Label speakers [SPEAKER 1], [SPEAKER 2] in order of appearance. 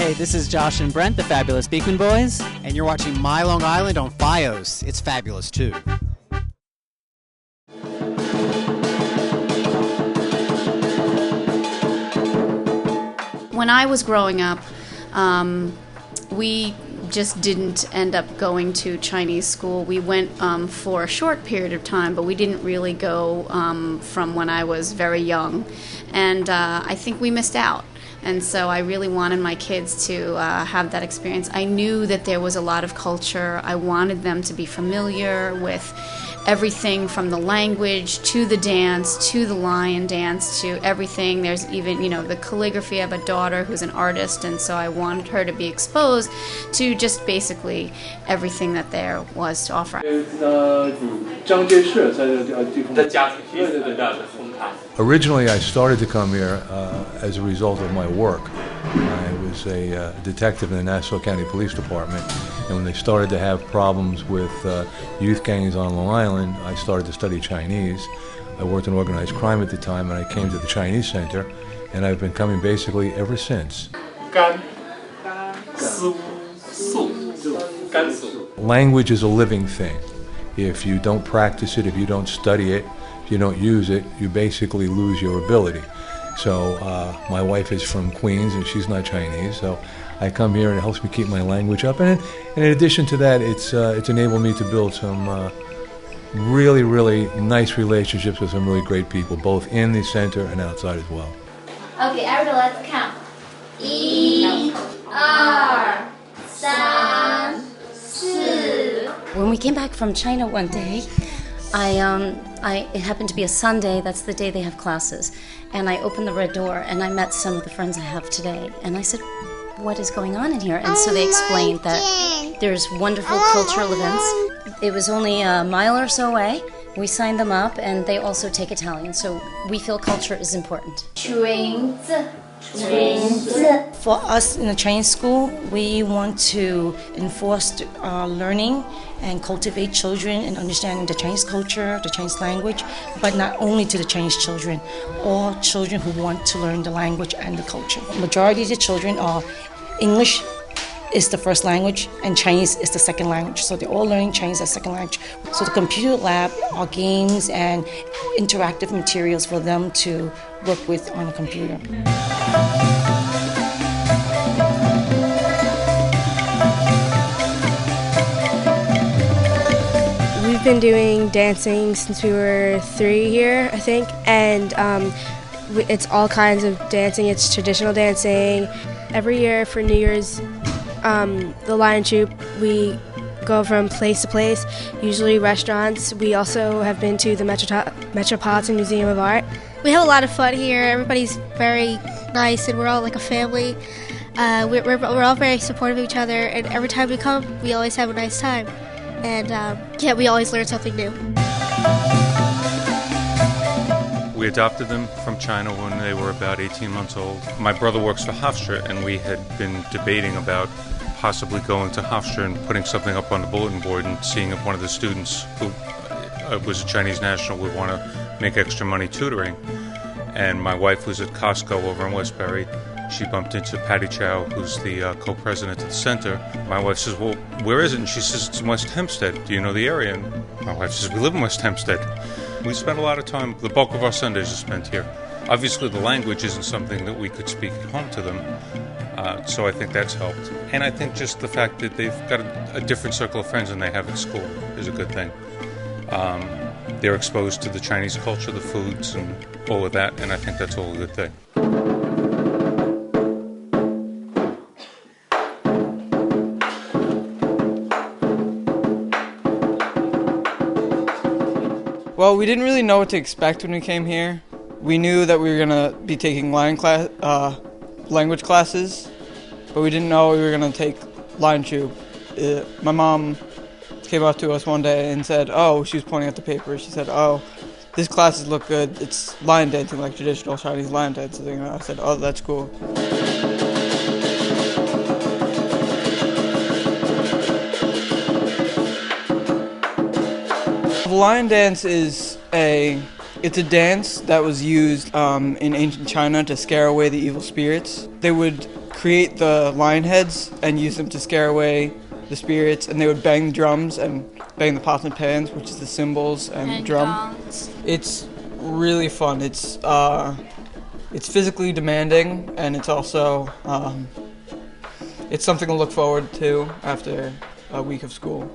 [SPEAKER 1] Hey, this is Josh and Brent, the Fabulous Beekman Boys.
[SPEAKER 2] And you're watching My Long Island on FiOS. It's fabulous, too.
[SPEAKER 3] When I was growing up, we just didn't end up going to Chinese school. We went for a short period of time, but we didn't really go from when I was very young. And I think we missed out. And so I really wanted my kids to have that experience. I knew that there was a lot of culture. I wanted them to be familiar with everything from the language to the dance to the lion dance to everything. There's even, the calligraphy. I have a daughter who's an artist, and so I wanted her to be exposed to just basically everything that there was to offer.
[SPEAKER 4] Originally, I started to come here as a result of my work. I was a detective in the Nassau County Police Department, and when they started to have problems with youth gangs on Long Island, I started to study Chinese. I worked in organized crime at the time, and I came to the Chinese Center, and I've been coming basically ever since. Language is a living thing. If you don't practice it, if you don't study it, if you don't use it, you basically lose your ability. So my wife is from Queens and she's not Chinese, so I come here and it helps me keep my language up. And in addition to that, it's enabled me to build some really, really nice relationships with some really great people, both in the center and outside as well.
[SPEAKER 5] Okay, everybody, let's count. 1, 2, 3, 4.
[SPEAKER 6] When we came back from China one day, it happened to be a Sunday. That's the day they have classes. And I opened the red door and I met some of the friends I have today. And I said, what is going on in here? And so they explained that there's wonderful cultural events. It was only a mile or so away. We signed them up, and they also take Italian. So we feel culture is important.
[SPEAKER 7] For us in the Chinese school, we want to enforce learning and cultivate children in understanding the Chinese culture, the Chinese language, but not only to the Chinese children, all children who want to learn the language and the culture. Majority of the children are English is the first language and Chinese is the second language. So they're all learning Chinese as second language. So the computer lab are games and interactive materials for them to work with on a computer.
[SPEAKER 8] We've been doing dancing since we were 3 here, I think, and it's all kinds of dancing. It's traditional dancing. Every year for New Year's, the Lion Troop, we go from place to place, usually restaurants. We also have been to the Metropolitan Museum of Art.
[SPEAKER 9] We have a lot of fun here. Everybody's very nice, and we're all like a family. We're all very supportive of each other, and every time we come, we always have a nice time. And we always learn something new.
[SPEAKER 10] We adopted them from China when they were about 18 months old. My brother works for Hofstra, and we had been debating about possibly going to Hofstra and putting something up on the bulletin board and seeing if one of the students who was a Chinese national would want to make extra money tutoring. And my wife was at Costco over in Westbury. She bumped into Patty Chow, who's the co-president of the center. My wife says, well, where is it? And she says, it's in West Hempstead. Do you know the area? And my wife says, we live in West Hempstead. We spend a lot of time, the bulk of our Sundays are spent here. Obviously, the language isn't something that we could speak at home to them, so I think that's helped. And I think just the fact that they've got a different circle of friends than they have at school is a good thing. They're exposed to the Chinese culture, the foods, and all of that, and I think that's all a good thing.
[SPEAKER 11] Well, we didn't really know what to expect when we came here. We knew that we were going to be taking language classes, but we didn't know we were going to take Lion Troop. My mom came up to us one day and said, she was pointing at the paper. She said, this classes look good. It's lion dancing, like traditional Chinese lion dancing. And I said, that's cool. The lion dance is it's a dance that was used in ancient China to scare away the evil spirits. They would create the lion heads and use them to scare away the spirits, and they would bang the drums and bang the pots and pans, which is the cymbals and the drum.
[SPEAKER 3] Gongs.
[SPEAKER 11] It's really fun. It's physically demanding, and it's also it's something to look forward to after a week of school.